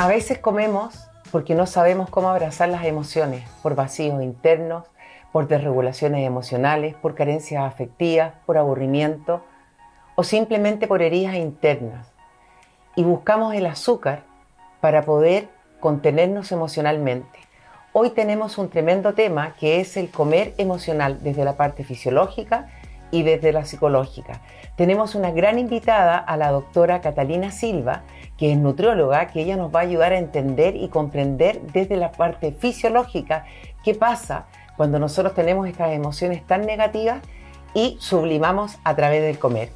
A veces comemos porque no sabemos cómo abrazar las emociones, por vacíos internos, por desregulaciones emocionales, por carencias afectivas, por aburrimiento o simplemente por heridas internas. Y buscamos el azúcar para poder contenernos emocionalmente. Hoy tenemos un tremendo tema que es el comer emocional desde la parte fisiológica y desde la psicológica. Tenemos una gran invitada, a la doctora Catalina Silva, que es nutrióloga, que ella nos va a ayudar a entender y comprender desde la parte fisiológica qué pasa cuando nosotros tenemos estas emociones tan negativas y sublimamos a través del comer.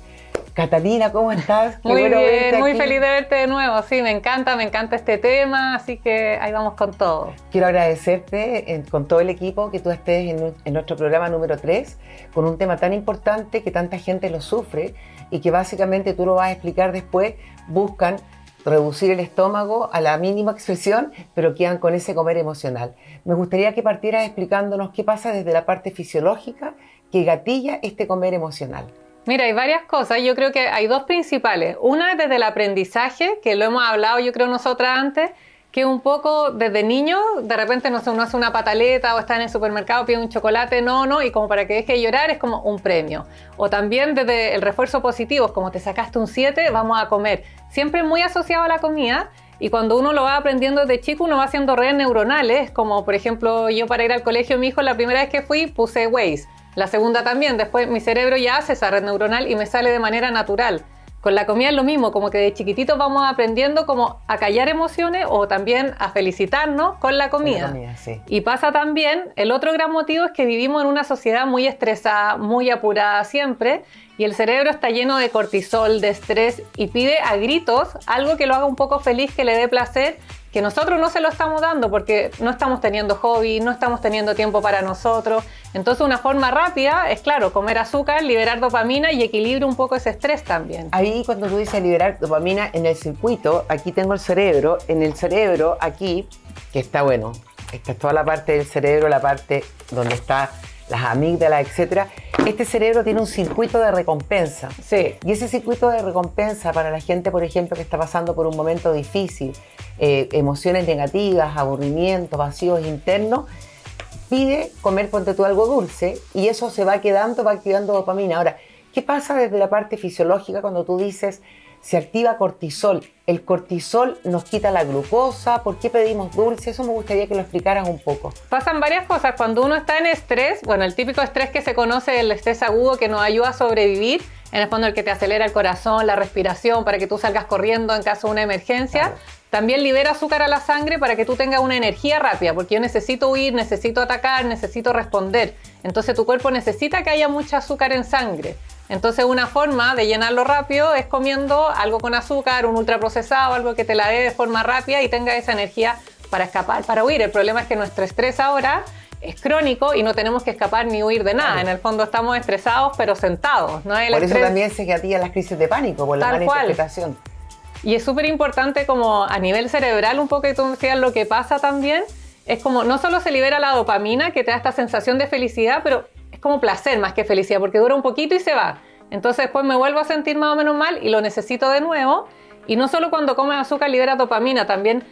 Catalina, ¿cómo estás? Muy bien, muy feliz de verte de nuevo. Sí, me encanta este tema, así que ahí vamos con todo. Quiero agradecerte con todo el equipo que tú estés en nuestro programa número 3 con un tema tan importante que tanta gente lo sufre y que básicamente tú lo vas a explicar después. Buscan reducir el estómago a la mínima expresión, pero quedan con ese comer emocional. Me gustaría que partieras explicándonos qué pasa desde la parte fisiológica que gatilla este comer emocional. Mira, hay varias cosas. Yo creo que hay dos principales. Una es desde el aprendizaje, que lo hemos hablado yo creo nosotras antes, que un poco desde niño, de repente no sé, uno hace una pataleta o está en el supermercado, pide un chocolate, y como para que deje de llorar es como un premio. O también desde el refuerzo positivo, es como te sacaste un 7, vamos a comer. Siempre muy asociado a la comida. Y cuando uno lo va aprendiendo desde chico, uno va haciendo redes neuronales, como por ejemplo yo para ir al colegio, mi hijo, la primera vez que fui puse Waze. La segunda también, después mi cerebro ya hace esa red neuronal y me sale de manera natural. Con la comida es lo mismo, como que de chiquititos vamos aprendiendo como a callar emociones o también a felicitarnos con la comida. Sí. Y pasa también, el otro gran motivo es que vivimos en una sociedad muy estresada, muy apurada siempre, y el cerebro está lleno de cortisol, de estrés, y pide a gritos algo que lo haga un poco feliz, que le dé placer, que nosotros no se lo estamos dando porque no estamos teniendo hobby, no estamos teniendo tiempo para nosotros. Entonces una forma rápida es, claro, comer azúcar, liberar dopamina y equilibrar un poco ese estrés también. Ahí cuando tú dices liberar dopamina en el circuito, aquí tengo el cerebro, en el cerebro aquí, que está bueno, esta es toda la parte del cerebro, la parte donde está las amígdalas, etcétera. Este cerebro tiene un circuito de recompensa. Sí. Y ese circuito de recompensa para la gente, por ejemplo, que está pasando por un momento difícil, emociones negativas, aburrimiento, vacíos internos, pide comer, ponte tú, algo dulce, y eso se va quedando, va activando dopamina. Ahora, ¿qué pasa desde la parte fisiológica cuando tú dices se activa cortisol? El cortisol nos quita la glucosa. ¿Por qué pedimos dulce? Eso me gustaría que lo explicaras un poco. Pasan varias cosas. Cuando uno está en estrés, bueno, el típico estrés que se conoce, el estrés agudo que nos ayuda a sobrevivir, en el fondo el que te acelera el corazón, la respiración, para que tú salgas corriendo en caso de una emergencia. Claro. También libera azúcar a la sangre para que tú tengas una energía rápida, porque yo necesito huir, necesito atacar, necesito responder. Entonces tu cuerpo necesita que haya mucho azúcar en sangre. Entonces una forma de llenarlo rápido es comiendo algo con azúcar, un ultraprocesado, algo que te la dé de forma rápida y tenga esa energía para escapar, para huir. El problema es que nuestro estrés ahora es crónico y no tenemos que escapar ni huir de nada. En el fondo estamos estresados pero sentados. ¿No? Por eso también se gatillan las crisis de pánico, por la mala interpretación. Y es súper importante como a nivel cerebral, un poco que tú decías, lo que pasa también es como no solo se libera la dopamina que te da esta sensación de felicidad, pero es como placer más que felicidad, porque dura un poquito y se va. Entonces después me vuelvo a sentir más o menos mal y lo necesito de nuevo. Y no solo cuando comes azúcar libera dopamina, también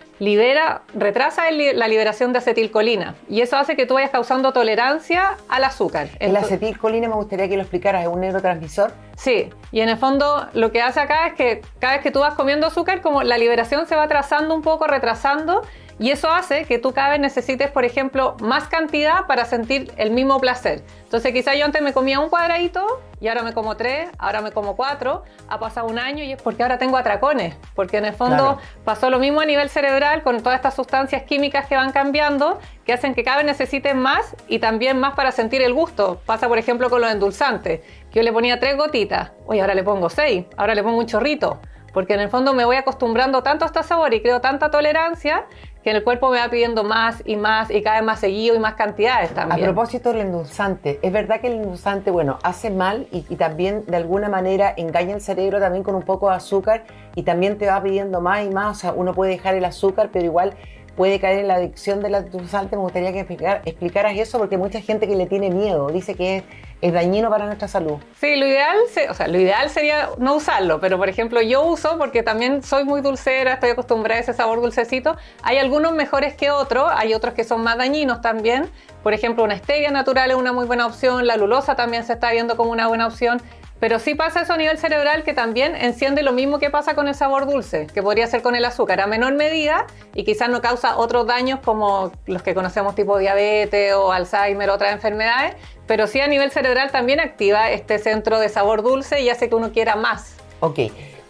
retrasa la liberación de acetilcolina. Y eso hace que tú vayas causando tolerancia al azúcar. ¿El acetilcolina me gustaría que lo explicaras? ¿Es un neurotransmisor? Sí, y en el fondo lo que hace acá es que cada vez que tú vas comiendo azúcar, como la liberación se va atrasando un poco, retrasando, y eso hace que tú cada vez necesites, por ejemplo, más cantidad para sentir el mismo placer. Entonces quizás yo antes me comía un cuadradito y ahora me como 3, ahora me como 4, ha pasado un año y es porque ahora tengo atracones, porque en el fondo pasó lo mismo a nivel cerebral con todas estas sustancias químicas que van cambiando, que hacen que cada vez necesiten más y también más para sentir el gusto. Pasa por ejemplo con los endulzantes, que yo le ponía 3 gotitas, oye, ahora le pongo 6, ahora le pongo un chorrito, porque en el fondo me voy acostumbrando tanto a este sabor y creo tanta tolerancia que en el cuerpo me va pidiendo más y cada vez más seguido y más cantidades también. A propósito del endulzante, es verdad que el endulzante, hace mal y también de alguna manera engaña el cerebro también con un poco de azúcar y también te va pidiendo más y más. O sea, uno puede dejar el azúcar, pero igual puede caer en la adicción del endulzante. Me gustaría que explicaras eso, porque hay mucha gente que le tiene miedo, dice que es dañino para nuestra salud. Sí, lo ideal sería no usarlo, pero por ejemplo yo uso porque también soy muy dulcera, estoy acostumbrada a ese sabor dulcecito. Hay algunos mejores que otros, hay otros que son más dañinos también. Por ejemplo, una stevia natural es una muy buena opción, la lulosa también se está viendo como una buena opción. Pero sí pasa eso a nivel cerebral, que también enciende lo mismo que pasa con el sabor dulce, que podría ser con el azúcar a menor medida y quizás no causa otros daños como los que conocemos tipo diabetes o Alzheimer, otras enfermedades, pero sí a nivel cerebral también activa este centro de sabor dulce y hace que uno quiera más. Ok,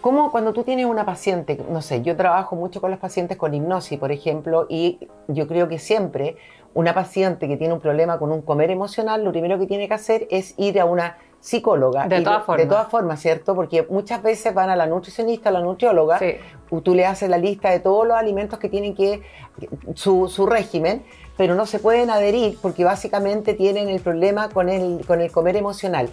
como cuando tú tienes una paciente, no sé, yo trabajo mucho con los pacientes con hipnosis, por ejemplo, y yo creo que siempre una paciente que tiene un problema con un comer emocional, lo primero que tiene que hacer es ir a una psicóloga. De todas formas, ¿cierto? Porque muchas veces van a la nutricionista, a la nutrióloga, sí. Tú le haces la lista de todos los alimentos que tienen su régimen, pero no se pueden adherir porque básicamente tienen el problema con el comer emocional.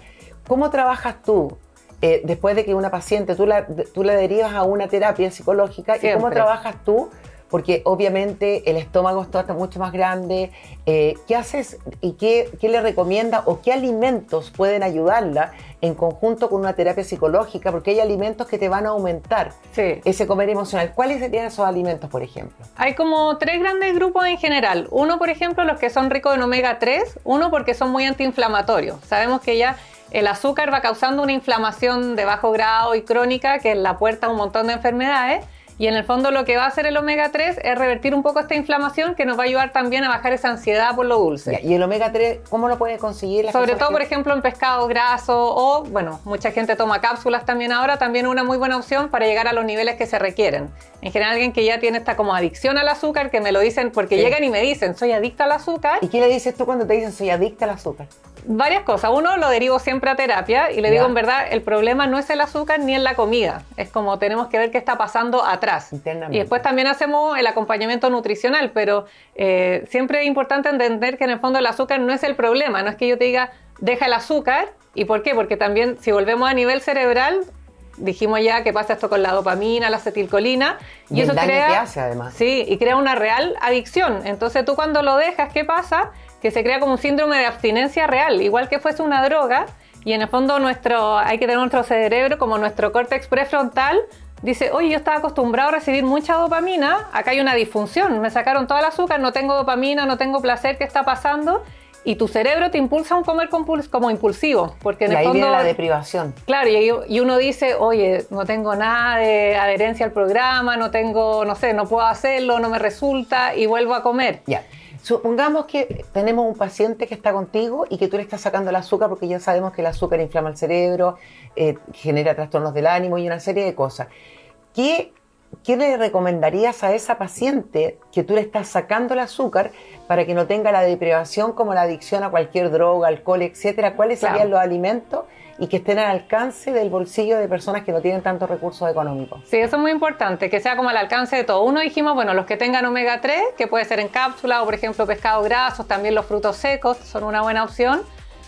¿Cómo trabajas tú después de que una paciente, tú la derivas a una terapia psicológica? Siempre. ¿Y cómo trabajas tú? Porque obviamente el estómago está mucho más grande. ¿Qué haces y qué le recomiendas o qué alimentos pueden ayudarla en conjunto con una terapia psicológica? Porque hay alimentos que te van a aumentar ese comer emocional. ¿Cuáles serían esos alimentos, por ejemplo? Hay como 3 grandes grupos en general. Uno, por ejemplo, los que son ricos en omega 3. Uno, porque son muy antiinflamatorios. Sabemos que ya el azúcar va causando una inflamación de bajo grado y crónica que es la puerta a un montón de enfermedades. Y en el fondo lo que va a hacer el omega 3 es revertir un poco esta inflamación que nos va a ayudar también a bajar esa ansiedad por lo dulce. Ya, ¿y el omega 3 cómo lo puede conseguir? Sobre todo, por ejemplo, en pescado graso o, bueno, mucha gente toma cápsulas también ahora, también una muy buena opción para llegar a los niveles que se requieren. En general, alguien que ya tiene esta como adicción al azúcar, que me lo dicen porque llegan y me dicen, soy adicta al azúcar. ¿Y qué le dices tú cuando te dicen, soy adicta al azúcar? Varias cosas. Uno, lo derivo siempre a terapia y le digo, en verdad, el problema no es el azúcar ni en la comida. Es como tenemos que ver qué está pasando atrás. Internamente. Y después también hacemos el acompañamiento nutricional, pero siempre es importante entender que en el fondo el azúcar no es el problema. No es que yo te diga, deja el azúcar. ¿Y por qué? Porque también, si volvemos a nivel cerebral, dijimos ya que pasa esto con la dopamina, la acetilcolina. Y eso el daño que hace, además. Sí, y crea una real adicción. Entonces tú cuando lo dejas, ¿qué pasa? Que se crea como un síndrome de abstinencia real, igual que fuese una droga, y en el fondo hay que tener nuestro cerebro, como nuestro córtex prefrontal, dice, oye, yo estaba acostumbrado a recibir mucha dopamina, acá hay una disfunción, me sacaron todo el azúcar, no tengo dopamina, no tengo placer, ¿qué está pasando? Y tu cerebro te impulsa a un comer como impulsivo, porque en el fondo viene la deprivación. Claro, y uno dice, oye, no tengo nada de adherencia al programa, no tengo, no sé, no puedo hacerlo, no me resulta, y vuelvo a comer. Ya. Supongamos que tenemos un paciente que está contigo y que tú le estás sacando el azúcar porque ya sabemos que el azúcar inflama el cerebro, genera trastornos del ánimo y una serie de cosas. ¿Qué le recomendarías a esa paciente que tú le estás sacando el azúcar para que no tenga la deprivación como la adicción a cualquier droga, alcohol, etcétera? ¿Cuáles serían los alimentos y que estén al alcance del bolsillo de personas que no tienen tantos recursos económicos? Sí, eso es muy importante, que sea como al alcance de todo. Uno, dijimos, bueno, los que tengan omega 3, que puede ser en cápsula o, por ejemplo, pescados grasos, también los frutos secos son una buena opción.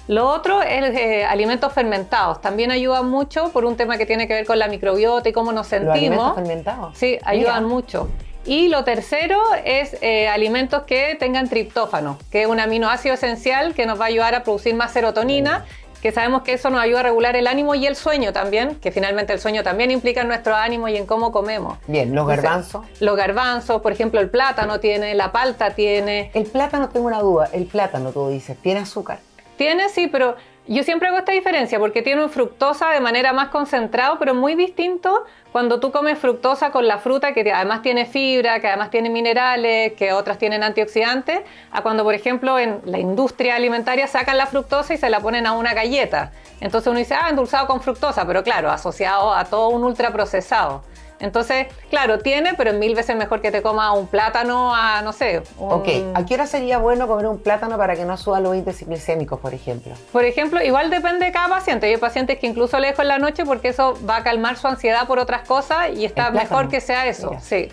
Lo otro es alimentos fermentados. También ayudan mucho por un tema que tiene que ver con la microbiota y cómo nos sentimos. ¿Los alimentos fermentados? Sí, ayudan mucho. Y lo tercero es alimentos que tengan triptófano, que es un aminoácido esencial que nos va a ayudar a producir más serotonina, que sabemos que eso nos ayuda a regular el ánimo y el sueño también, que finalmente el sueño también implica en nuestro ánimo y en cómo comemos. Bien, los garbanzos. Los garbanzos, por ejemplo, el plátano tiene, la palta tiene. El plátano, tengo una duda, el plátano, tú dices, ¿tiene azúcar? Tiene, sí, pero yo siempre hago esta diferencia porque tiene un fructosa de manera más concentrada, pero muy distinto cuando tú comes fructosa con la fruta que además tiene fibra, que además tiene minerales, que otras tienen antioxidantes, a cuando, por ejemplo, en la industria alimentaria sacan la fructosa y se la ponen a una galleta. Entonces uno dice, endulzado con fructosa, pero claro, asociado a todo un ultraprocesado. Entonces, claro, tiene, pero es 1000 veces mejor que te comas un plátano a, no sé... Ok, ¿a qué hora sería bueno comer un plátano para que no suba los índices glicémicos, por ejemplo? Por ejemplo, igual depende de cada paciente. Hay pacientes que incluso le dejo en la noche porque eso va a calmar su ansiedad por otras cosas y está mejor que sea eso, sí.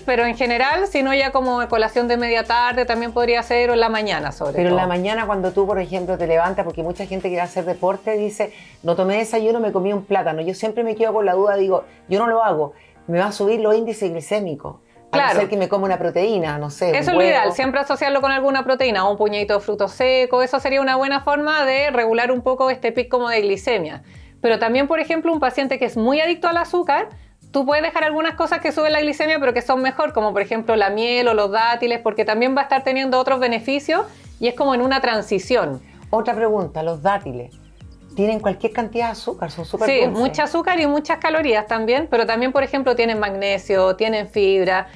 Pero en general, si no, ya como colación de media tarde también podría ser, o en la mañana sobre todo. Pero en la mañana cuando tú, por ejemplo, te levantas, porque mucha gente que va a hacer deporte dice, no tomé desayuno, me comí un plátano. Yo siempre me quedo con la duda, digo, yo no lo hago, me va a subir los índices glicémicos. A no Claro. ser que me coma una proteína, no sé, Eso un es lo huevo. ideal, siempre asociarlo con alguna proteína o un puñadito de fruto seco, eso sería una buena forma de regular un poco este pic como de glicemia. Pero también, por ejemplo, un paciente que es muy adicto al azúcar, tú puedes dejar algunas cosas que suben la glicemia, pero que son mejor, como por ejemplo la miel o los dátiles, porque también va a estar teniendo otros beneficios y es como en una transición. Otra pregunta, los dátiles. Tienen cualquier cantidad de azúcar, son súper Sí, dulces. mucha azúcar y muchas calorías también, pero también, por ejemplo, tienen magnesio, tienen fibra.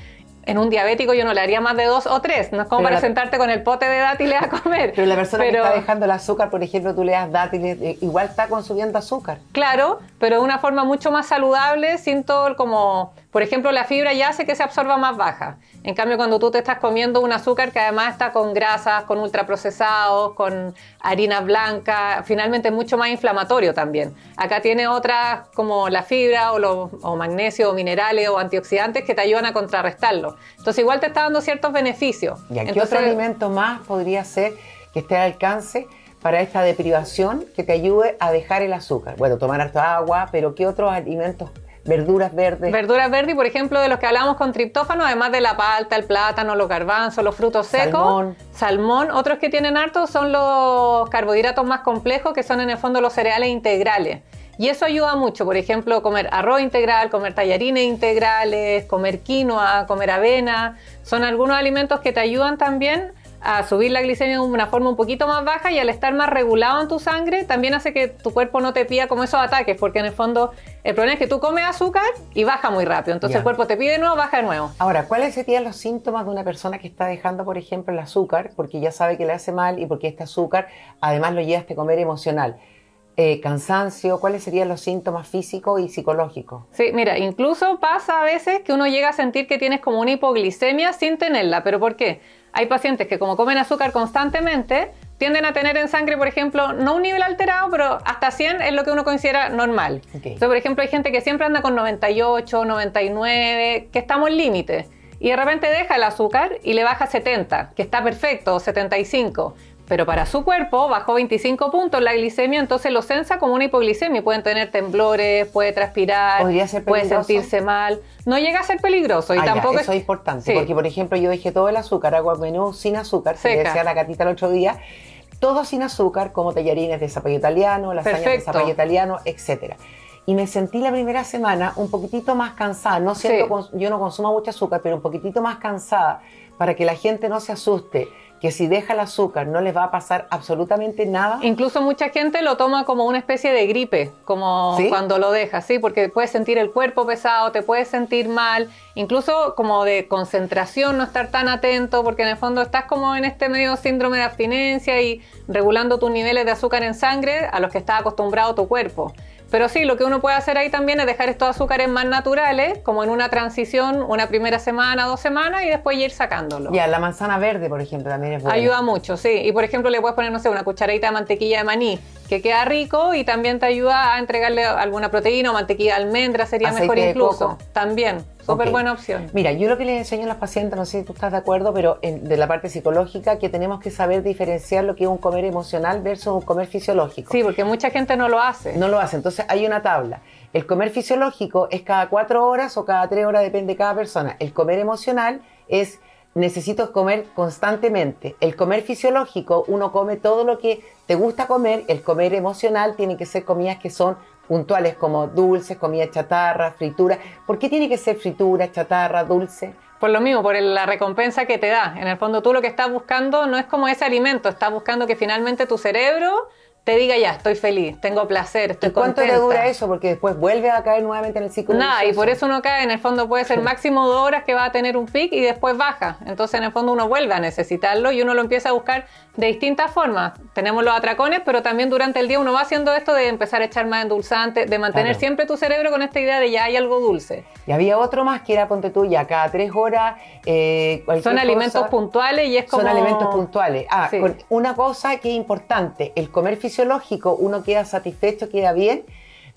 En un diabético yo no le haría más de 2 o 3, no es como Pero para la- sentarte con el pote de dátiles a comer. Pero la persona Pero- que está dejando el azúcar, por ejemplo, tú le das dátiles, igual está consumiendo azúcar. Claro, pero de una forma mucho más saludable, sin todo como, por ejemplo, la fibra ya hace que se absorba más baja. En cambio, cuando tú te estás comiendo un azúcar que además está con grasas, con ultraprocesados, con harinas blancas, finalmente es mucho más inflamatorio también. Acá tiene otras como la fibra o magnesio o minerales o antioxidantes que te ayudan a contrarrestarlo. Entonces igual te está dando ciertos beneficios. ¿Y a qué Entonces, otro alimento más podría ser que esté al alcance para esta deprivación que te ayude a dejar el azúcar? Bueno, tomar harta agua, pero ¿qué otros alimentos? Verduras verdes. verduras verdes, por ejemplo, de los que hablamos con triptófano, además de la palta, el plátano, los garbanzos, los frutos secos, salmón. Otros que tienen harto son los carbohidratos más complejos, que son en el fondo los cereales integrales. Y eso ayuda mucho, por ejemplo, comer arroz integral, comer tallarines integrales, comer quinoa, comer avena. Son algunos alimentos que te ayudan también a subir la glicemia de una forma un poquito más baja, y al estar más regulado en tu sangre también hace que tu cuerpo no te pida como esos ataques, porque en el fondo el problema es que tú comes azúcar y baja muy rápido, entonces Ya. el cuerpo te pide de nuevo, baja de nuevo. Ahora, ¿cuáles serían los síntomas de una persona que está dejando, por ejemplo, el azúcar porque ya sabe que le hace mal y porque este azúcar además lo lleva a este comer emocional? Cansancio, ¿cuáles serían los síntomas físicos y psicológicos? Sí, mira, incluso pasa a veces que uno llega a sentir que tienes como una hipoglicemia sin tenerla, ¿pero por qué? Hay pacientes que como comen azúcar constantemente, tienden a tener en sangre, por ejemplo, no un nivel alterado, pero hasta 100 es lo que uno considera normal. Okay. Entonces, por ejemplo, hay gente que siempre anda con 98, 99, que estamos en límite, y de repente deja el azúcar y le baja 70, que está perfecto, o 75. Pero para su cuerpo bajó 25 puntos la glicemia, entonces lo sensa como una hipoglicemia. Pueden tener temblores, puede transpirar, ¿Podría ser puede peligroso? sentirse mal. No llega a ser peligroso y Ya, tampoco eso es importante, Sí. porque por ejemplo yo dejé todo el azúcar, hago menú sin azúcar, que le Seca. decía a la Catita el otro día, todo sin azúcar, como tallarines de zapallo italiano, lasañas de Perfecto. zapallo italiano, etcétera. Y me sentí la primera semana un poquitito más cansada, no siento, yo no consumo mucho azúcar, pero un poquitito más cansada, para que la gente no se asuste, que si deja el azúcar no les va a pasar absolutamente nada. Incluso mucha gente lo toma como una especie de gripe, como ¿Sí? cuando lo dejas, ¿sí? Porque puedes sentir el cuerpo pesado, te puedes sentir mal, incluso como de concentración, no estar tan atento, porque en el fondo estás como en este medio síndrome de abstinencia y regulando tus niveles de azúcar en sangre a los que está acostumbrado tu cuerpo. Pero sí, lo que uno puede hacer ahí también es dejar estos azúcares más naturales, como en una transición, una primera semana, 2 semanas, y después ir sacándolo. Ya, la manzana verde, por ejemplo, también es buena. Ayuda mucho, sí. Y por ejemplo le puedes poner, no sé, una cucharadita de mantequilla de maní, que queda rico y también te ayuda a entregarle alguna proteína o mantequilla de almendra, sería Aceite mejor de incluso. coco. También, súper Ok. buena opción. Mira, yo lo que les enseño a los pacientes, no sé si tú estás de acuerdo, pero de la parte psicológica, que tenemos que saber diferenciar lo que es un comer emocional versus un comer fisiológico. Sí, porque mucha gente no lo hace. No lo hace, entonces hay una tabla. El comer fisiológico es cada 4 horas o cada 3 horas, depende de cada persona. El comer emocional es necesito comer constantemente. El comer fisiológico, uno come todo lo que te gusta comer. El comer emocional tiene que ser comidas que son puntuales, como dulces, comida chatarra, fritura. ¿Por qué tiene que ser fritura, chatarra, dulce? Por lo mismo, por la recompensa que te da. En el fondo tú lo que estás buscando no es como ese alimento, estás buscando que finalmente tu cerebro te diga ya, estoy feliz, tengo placer, estoy ¿Y cuánto contenta. le dura eso? Porque después vuelve a caer nuevamente en el ciclo. Nada, y vicioso. por eso uno cae, en el fondo puede ser máximo 2 horas que va a tener un pic y después baja. Entonces en el fondo uno vuelve a necesitarlo y uno lo empieza a buscar de distintas formas. Tenemos los atracones, pero también durante el día uno va haciendo esto de empezar a echar más endulzante, de mantener Claro. siempre tu cerebro con esta idea de ya hay algo dulce. Y había otro más que era, ponte tú, ya cada 3 horas, cualquier Son alimentos cosa. puntuales y es como... Son alimentos puntuales. Sí. Con una cosa que es importante, el comer fisiológico uno queda satisfecho, queda bien,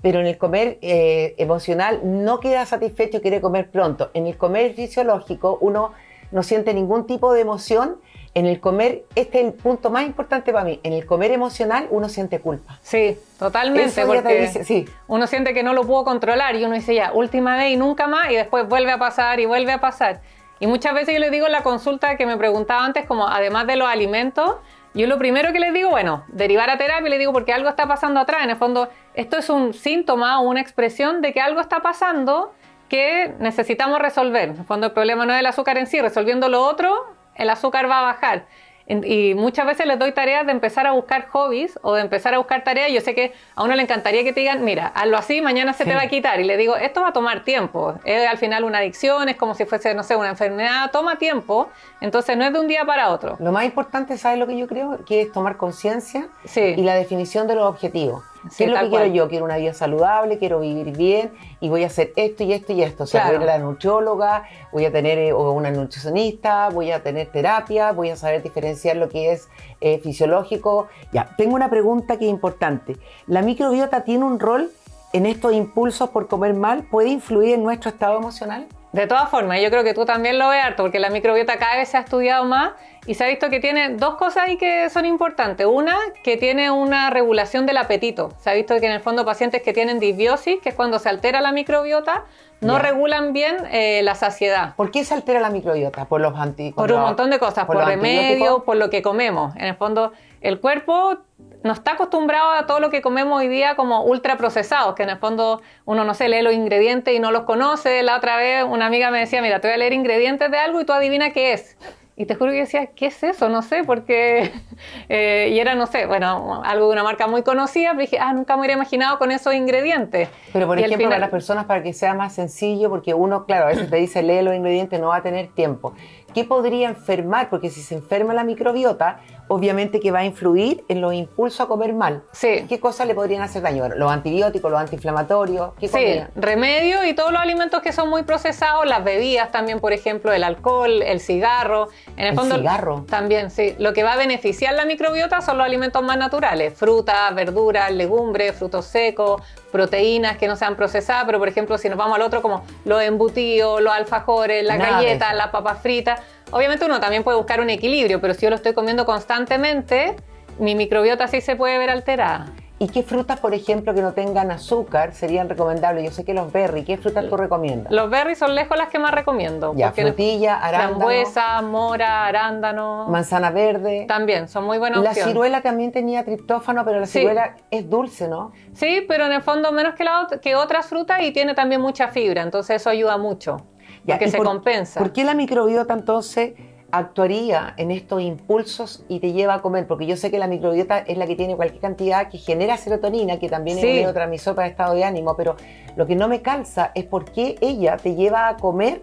pero en el comer emocional no queda satisfecho, quiere comer pronto. En el comer fisiológico uno no siente ningún tipo de emoción. En el comer, este es el punto más importante para mí, en el comer emocional uno siente culpa. Sí, totalmente, Eso ya te porque dice, sí. uno siente que no lo pudo controlar y uno dice ya, última vez y nunca más, y después vuelve a pasar y vuelve a pasar. Y muchas veces yo les digo en la consulta que me preguntaba antes, como además de los alimentos, yo lo primero que les digo, bueno, derivar a terapia, les digo porque algo está pasando atrás. En el fondo, esto es un síntoma o una expresión de que algo está pasando que necesitamos resolver. En el fondo, el problema no es el azúcar en sí, resolviendo lo otro, el azúcar va a bajar. Y muchas veces les doy tareas de empezar a buscar hobbies o de empezar a buscar tareas. Yo sé que a uno le encantaría que te digan, mira, hazlo así, mañana se te va a quitar. Y le digo, esto va a tomar tiempo. Es al final una adicción, es como si fuese, no sé, una enfermedad, toma tiempo. Entonces no es de un día para otro. Lo más importante, ¿sabes lo que yo creo? Que es tomar conciencia Sí. y la definición de los objetivos. Sí, ¿Qué es lo tal que quiero cual. yo? Quiero una vida saludable, quiero vivir bien y voy a hacer esto y esto y esto. O sea, Claro. voy a ir a la nutrióloga, voy a tener o una nutricionista, voy a tener terapia, voy a saber diferenciar lo que es fisiológico. Ya, tengo una pregunta que es importante. ¿La microbiota tiene un rol en estos impulsos por comer mal? ¿Puede influir en nuestro estado emocional? De todas formas, yo creo que tú también lo ves harto, porque la microbiota cada vez se ha estudiado más y se ha visto que tiene dos cosas ahí que son importantes. Una, que tiene una regulación del apetito. Se ha visto que en el fondo pacientes que tienen disbiosis, que es cuando se altera la microbiota, no regulan bien la saciedad. ¿Por qué se altera la microbiota? Por los Por un montón de cosas, por los remedios, antibióticos. por lo que comemos. En el fondo, el cuerpo no está acostumbrado a todo lo que comemos hoy día como ultraprocesados, que en el fondo uno, no sé, lee los ingredientes y no los conoce. La otra vez una amiga me decía, mira, te voy a leer ingredientes de algo y tú adivina qué es. Y te juro que yo decía, ¿qué es eso? No sé, porque... y era, no sé, bueno, algo de una marca muy conocida, pero dije, nunca me hubiera imaginado con esos ingredientes. Pero, por Y al ejemplo, para final- las personas, para que sea más sencillo, porque uno, claro, a veces te dice, lee los ingredientes, no va a tener tiempo. ¿Qué podría enfermar? Porque si se enferma la microbiota, obviamente que va a influir en los impulsos a comer mal. Sí. ¿Qué cosas le podrían hacer daño? Bueno, los antibióticos, los antiinflamatorios, ¿qué Sí, comida? remedio y todos los alimentos que son muy procesados, las bebidas también, por ejemplo, el alcohol, el cigarro. En el fondo, cigarro. También, sí. Lo que va a beneficiar la microbiota son los alimentos más naturales, frutas, verduras, legumbres, frutos secos, proteínas que no sean procesadas, pero por ejemplo, si nos vamos al otro, como los embutidos, los alfajores, las Nada de galletas, eso. las papas fritas. Obviamente uno también puede buscar un equilibrio, pero si yo lo estoy comiendo constantemente, mi microbiota sí se puede ver alterada. ¿Y qué frutas, por ejemplo, que no tengan azúcar serían recomendables? Yo sé que los berries, ¿qué frutas tú recomiendas? Los berries son lejos las que más recomiendo. Ya, porque frutilla, arándano, frambuesa, mora, arándano. manzana verde. También, son muy buenas La opciones. ciruela también tenía triptófano, pero la Sí. ciruela es dulce, ¿no? Sí, pero en el fondo menos que otras frutas y tiene también mucha fibra, entonces eso ayuda mucho, Ya, porque ¿y se compensa. ¿Por qué la microbiota entonces actuaría en estos impulsos y te lleva a comer? Porque yo sé que la microbiota es la que tiene cualquier cantidad que genera serotonina, que también Sí. es un neurotransmisor para el estado de ánimo, pero lo que no me calza es por qué ella te lleva a comer,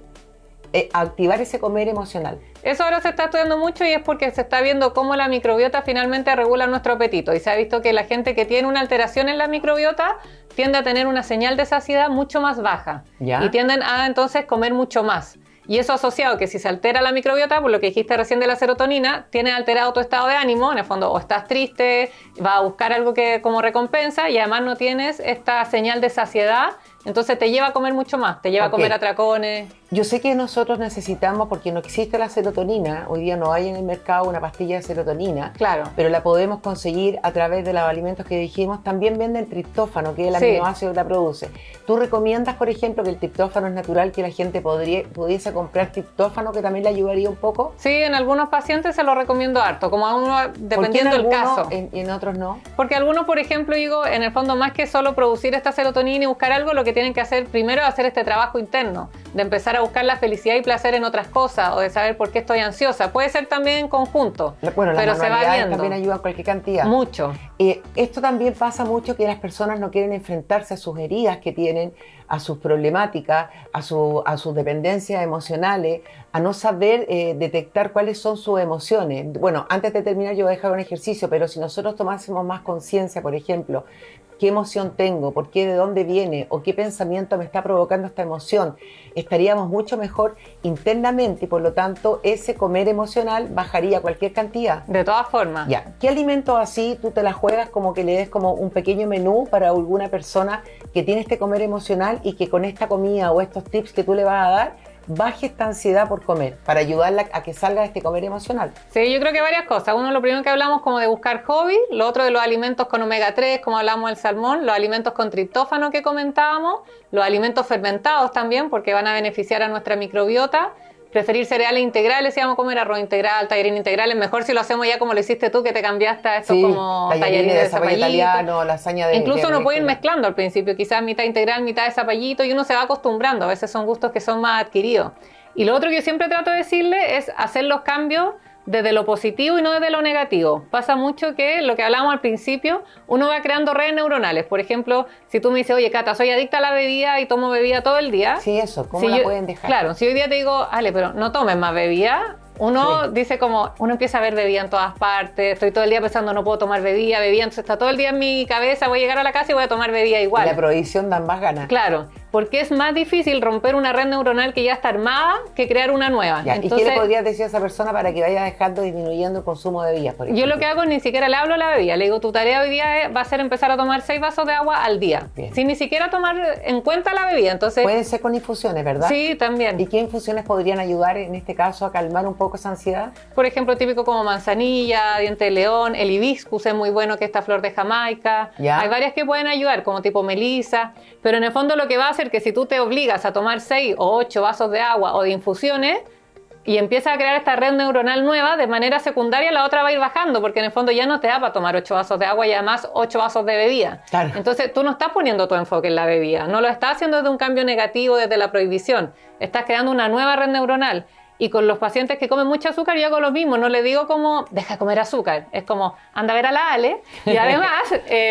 a activar ese comer emocional. Eso ahora se está estudiando mucho y es porque se está viendo cómo la microbiota finalmente regula nuestro apetito. Y se ha visto que la gente que tiene una alteración en la microbiota tiende a tener una señal de saciedad mucho más baja. Ya. Y tienden a entonces comer mucho más. Y eso asociado que si se altera la microbiota, por lo que dijiste recién de la serotonina, tienes alterado tu estado de ánimo, en el fondo o estás triste, vas a buscar algo que como recompensa y además no tienes esta señal de saciedad, entonces te lleva a comer mucho más, te lleva a Ok. comer atracones. Yo sé que nosotros necesitamos, porque no existe la serotonina, hoy día no hay en el mercado una pastilla de serotonina, Claro. pero la podemos conseguir a través de los alimentos que dijimos. También venden triptófano, que es el Sí. aminoácido que la produce. ¿Tú recomiendas, por ejemplo, que el triptófano es natural, que la gente pudiese comprar triptófano, que también le ayudaría un poco? Sí, en algunos pacientes se lo recomiendo harto, como a uno, ¿Por qué en dependiendo del algunos caso. y en otros no? Porque algunos, por ejemplo, digo, en el fondo más que solo producir esta serotonina y buscar algo, lo que tienen que hacer primero es hacer este trabajo interno, de empezar a buscar la felicidad y placer en otras cosas, o de saber por qué estoy ansiosa. Puede ser también en conjunto, Bueno, las pero se va manualidades viendo. también ayudan cualquier cantidad. Mucho. Esto también pasa mucho, que las personas no quieren enfrentarse a sus heridas que tienen, a sus problemáticas, a sus dependencias emocionales, a no saber detectar cuáles son sus emociones. Bueno, antes de terminar yo voy a dejar un ejercicio, pero si nosotros tomásemos más conciencia, por ejemplo, qué emoción tengo, por qué, de dónde viene o qué pensamiento me está provocando esta emoción, estaríamos mucho mejor internamente y por lo tanto ese comer emocional bajaría cualquier cantidad. De todas formas. Ya, ¿qué alimentos así tú te la juegas como que le des como un pequeño menú para alguna persona que tiene este comer emocional y que con esta comida o estos tips que tú le vas a dar baje esta ansiedad por comer, para ayudarla a que salga de este comer emocional? Sí, yo creo que varias cosas. Uno, lo primero que hablamos como de buscar hobby, lo otro de los alimentos con omega 3, como hablamos del salmón, los alimentos con triptófano que comentábamos, los alimentos fermentados también, porque van a beneficiar a nuestra microbiota. preferir cereales integrales si vamos a comer arroz integral, tallarines integrales, mejor si lo hacemos ya como lo hiciste tú, que te cambiaste a esto como tallarines de zapallito italiano, lasaña de incluso uno puede ir récula. mezclando al principio, quizás mitad integral, mitad de zapallito, y uno se va acostumbrando, a veces son gustos que son más adquiridos. Y lo otro que yo siempre trato de decirle es hacer los cambios desde lo positivo y no desde lo negativo. Pasa mucho que lo que hablamos al principio, uno va creando redes neuronales. Por ejemplo, si tú me dices, oye, Cata, soy adicta a la bebida y tomo bebida todo el día. Sí, eso, ¿cómo la pueden dejar? Claro, si hoy día te digo, Ale, pero no tomes más bebida, uno dice como, uno empieza a ver bebida en todas partes, estoy todo el día pensando, no puedo tomar bebida, entonces está todo el día en mi cabeza, voy a llegar a la casa y voy a tomar bebida igual. Y la prohibición da más ganas. Claro, porque es más difícil romper una red neuronal que ya está armada que crear una nueva. Ya, entonces, ¿y qué le podrías decir a esa persona para que vaya dejando, disminuyendo el consumo de bebidas, por ejemplo? yo lo que hago es ni siquiera le hablo a la bebida, le digo, tu tarea hoy día va a ser empezar a tomar 6 vasos de agua al día, sin ni siquiera tomar en cuenta la bebida. Entonces, pueden ser con infusiones, ¿verdad? Sí, también. ¿Y qué infusiones podrían ayudar en este caso a calmar un poco esa ansiedad? Por ejemplo, típico como manzanilla, diente de león, el hibiscus es muy bueno, que es esta flor de Jamaica. ¿Ya? Hay varias que pueden ayudar, como tipo melisa, pero en el fondo lo que va a hacer que si tú te obligas a tomar 6 o 8 vasos de agua o de infusiones y empiezas a crear esta red neuronal nueva, de manera secundaria la otra va a ir bajando, porque en el fondo ya no te da para tomar 8 vasos de agua y además 8 vasos de bebida. Claro. Entonces tú no estás poniendo tu enfoque en la bebida, no lo estás haciendo desde un cambio negativo, desde la prohibición, estás creando una nueva red neuronal. Y con los pacientes que comen mucho azúcar yo hago lo mismo, no le digo como deja de comer azúcar, es como anda a ver a la Ale y además,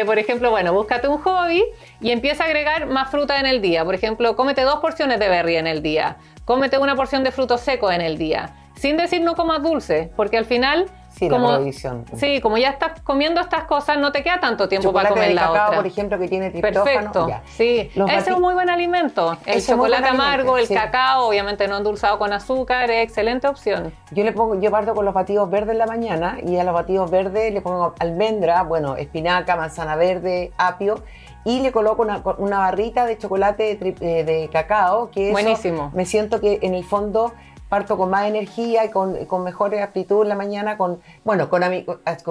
por ejemplo, bueno, búscate un hobby y empieza a agregar más fruta en el día. Por ejemplo, cómete 2 porciones de berry en el día, cómete una porción de frutos secos en el día, sin decir no comas dulce, porque al final... Sí, como, la prohibición. Sí, como ya estás comiendo estas cosas, no te queda tanto tiempo Chocolate para comer de la cacao, otra. por ejemplo, que tiene triptófano. Perfecto, Ya. sí. Ese es un muy buen alimento. El Ese es muy chocolate buen amargo, alimento, el sí. cacao, obviamente no endulzado con azúcar, es excelente opción. Yo parto con los batidos verdes en la mañana y a los batidos verdes le pongo almendra, bueno, espinaca, manzana verde, apio y le coloco una barrita de chocolate de cacao, que eso Buenísimo. me siento que en el fondo parto con más energía y con mejor aptitud en la mañana, con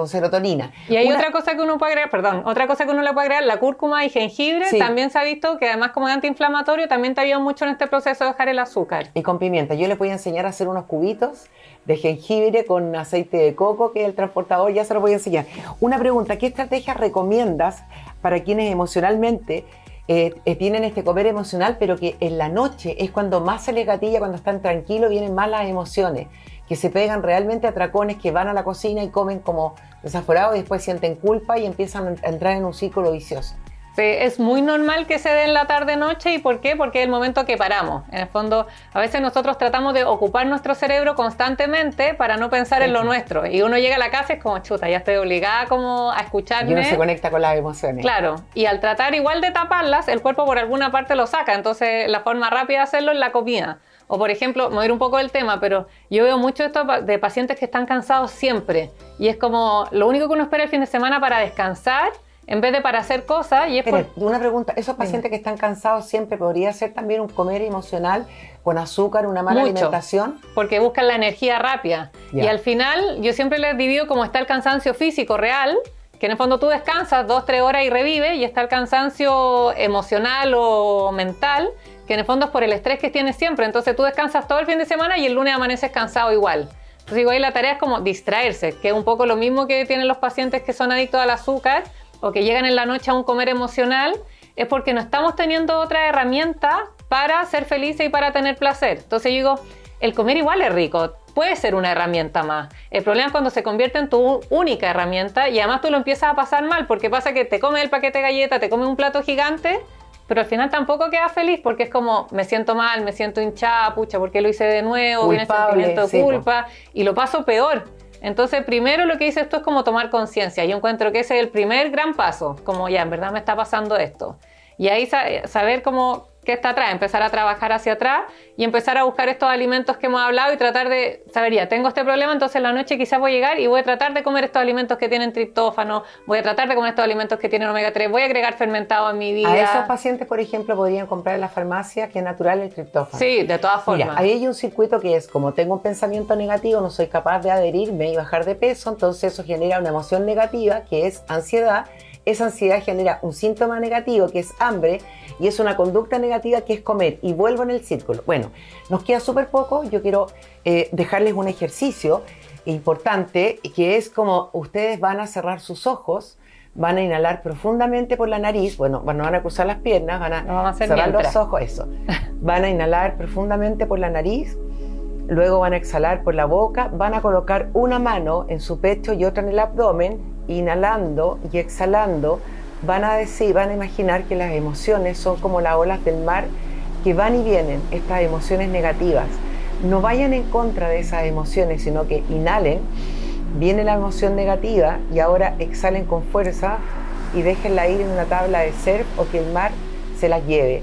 serotonina. Y hay otra cosa que uno puede agregar, otra cosa que uno le puede agregar, la cúrcuma y jengibre, Sí. también se ha visto que además como antiinflamatorio también te ayuda mucho en este proceso de dejar el azúcar. Y con pimienta. Yo les voy a enseñar a hacer unos cubitos de jengibre con aceite de coco, que es el transportador, ya se los voy a enseñar. Una pregunta, ¿qué estrategias recomiendas para quienes emocionalmente tienen este comer emocional, pero que en la noche es cuando más se les gatilla, cuando están tranquilos, vienen más las emociones, que se pegan realmente atracones, que van a la cocina y comen como desaforados y después sienten culpa y empiezan a entrar en un círculo vicioso? Sí, es muy normal que se dé en la tarde-noche. ¿Y por qué? Porque es el momento que paramos. En el fondo, a veces nosotros tratamos de ocupar nuestro cerebro constantemente para no pensar en lo nuestro. Y uno llega a la casa y es como, chuta, ya estoy obligada como a escucharme. Y uno se conecta con las emociones. Claro, y al tratar igual de taparlas, el cuerpo por alguna parte lo saca. Entonces, la forma rápida de hacerlo es la comida. O por ejemplo, me voy a ir un poco del tema, pero yo veo mucho esto de pacientes que están cansados siempre. Y es como, lo único que uno espera el fin de semana para descansar, en vez de para hacer cosas. Y es Pero, una pregunta, ¿esos pacientes que están cansados siempre podría ser también un comer emocional con azúcar, una mala alimentación? Porque buscan la energía rápida. Ya. Y al final, yo siempre les divido como está el cansancio físico real, que en el fondo tú descansas 2-3 horas y revives, y está el cansancio emocional o mental, que en el fondo es por el estrés que tienes siempre. Entonces tú descansas todo el fin de semana y el lunes amaneces cansado igual. Entonces digo, ahí la tarea es como distraerse, que es un poco lo mismo que tienen los pacientes que son adictos al azúcar o que llegan en la noche a un comer emocional, es porque no estamos teniendo otra herramienta para ser felices y para tener placer. Entonces yo digo, el comer igual es rico, puede ser una herramienta más. El problema es cuando se convierte en tu única herramienta y además tú lo empiezas a pasar mal, porque pasa que te comes el paquete de galletas, te comes un plato gigante, pero al final tampoco quedas feliz porque es como, me siento mal, me siento hinchada, pucha, ¿por qué lo hice de nuevo? Viene el sentimiento de culpa y lo paso peor. Entonces, primero lo que dice esto es como tomar conciencia. Yo encuentro que ese es el primer gran paso, como ya, en verdad me está pasando esto. Y ahí saber cómo qué está atrás, empezar a trabajar hacia atrás y empezar a buscar estos alimentos que hemos hablado y tratar de saber, ya, tengo este problema, entonces en la noche quizás voy a llegar y voy a tratar de comer estos alimentos que tienen triptófano, voy a tratar de comer estos alimentos que tienen omega 3, voy a agregar fermentado en mi vida. A esos pacientes, por ejemplo, podrían comprar en la farmacia, que es natural el triptófano. Sí, de todas formas. Mira, ahí hay un circuito que es, como tengo un pensamiento negativo, no soy capaz de adherirme y bajar de peso, entonces eso genera una emoción negativa, que es ansiedad, esa ansiedad genera un síntoma negativo que es hambre y es una conducta negativa que es comer y vuelvo en el círculo. Bueno, nos queda súper poco, yo quiero dejarles un ejercicio importante que es como ustedes van a cerrar sus ojos, van a inhalar profundamente por la nariz, bueno, no van a cruzar las piernas, van a cerrar los ojos, eso. Van a inhalar profundamente por la nariz, luego van a exhalar por la boca, van a colocar una mano en su pecho y otra en el abdomen, inhalando y exhalando, van a imaginar que las emociones son como las olas del mar que van y vienen, estas emociones negativas. No vayan en contra de esas emociones, sino que inhalen, viene la emoción negativa y ahora exhalen con fuerza y déjenla ir en una tabla de surf o que el mar se las lleve.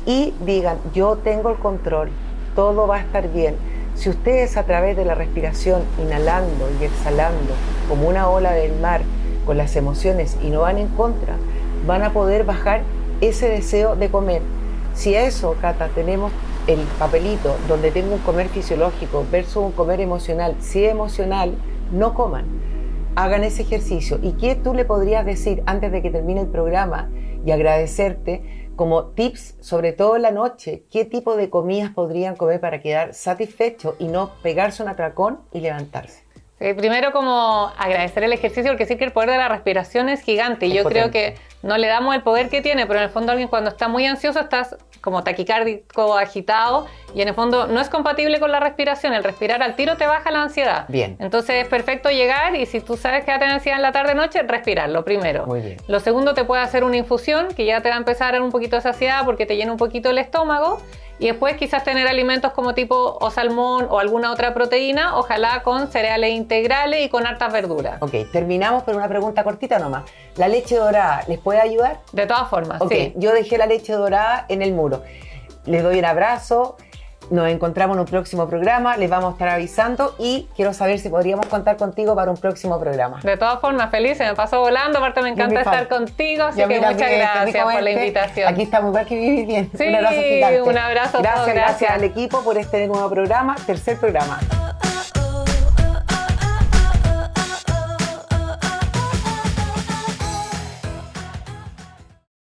Y digan, yo tengo el control, todo va a estar bien. Si ustedes a través de la respiración, inhalando y exhalando como una ola del mar con las emociones y no van en contra, van a poder bajar ese deseo de comer. Si a eso, Cata, tenemos el papelito donde tengo un comer fisiológico versus un comer emocional, si es emocional, no coman, hagan ese ejercicio. ¿Y qué tú le podrías decir antes de que termine el programa y agradecerte como tips, sobre todo en la noche, qué tipo de comidas podrían comer para quedar satisfechos y no pegarse un atracón y levantarse? Primero como agradecer el ejercicio, porque sí que el poder de la respiración es gigante. Yo creo que no le damos el poder que tiene, pero en el fondo alguien cuando está muy ansioso estás como taquicárdico, agitado, y en el fondo no es compatible con la respiración. El respirar al tiro te baja la ansiedad. Bien. Entonces es perfecto llegar y si tú sabes que vas a tener ansiedad en la tarde-noche, respirar, lo primero. Muy bien. Lo segundo, te puede hacer una infusión que ya te va a empezar a dar un poquito de saciedad porque te llena un poquito el estómago. Y después quizás tener alimentos como tipo o salmón o alguna otra proteína, ojalá con cereales integrales y con hartas verduras. Ok, terminamos con una pregunta cortita nomás. ¿La leche dorada les puede ayudar? De todas formas, Ok, sí. yo dejé la leche dorada en el muro. Les doy un abrazo, nos encontramos en un próximo programa, les vamos a estar avisando y quiero saber si podríamos contar contigo para un próximo programa. De todas formas, feliz, se me pasó volando, aparte me encanta estar contigo, así que muchas gracias por la invitación. Aquí estamos igual que vivir bien. Sí, un abrazo gigante. Un abrazo. Gracias al equipo por este nuevo programa, tercer programa.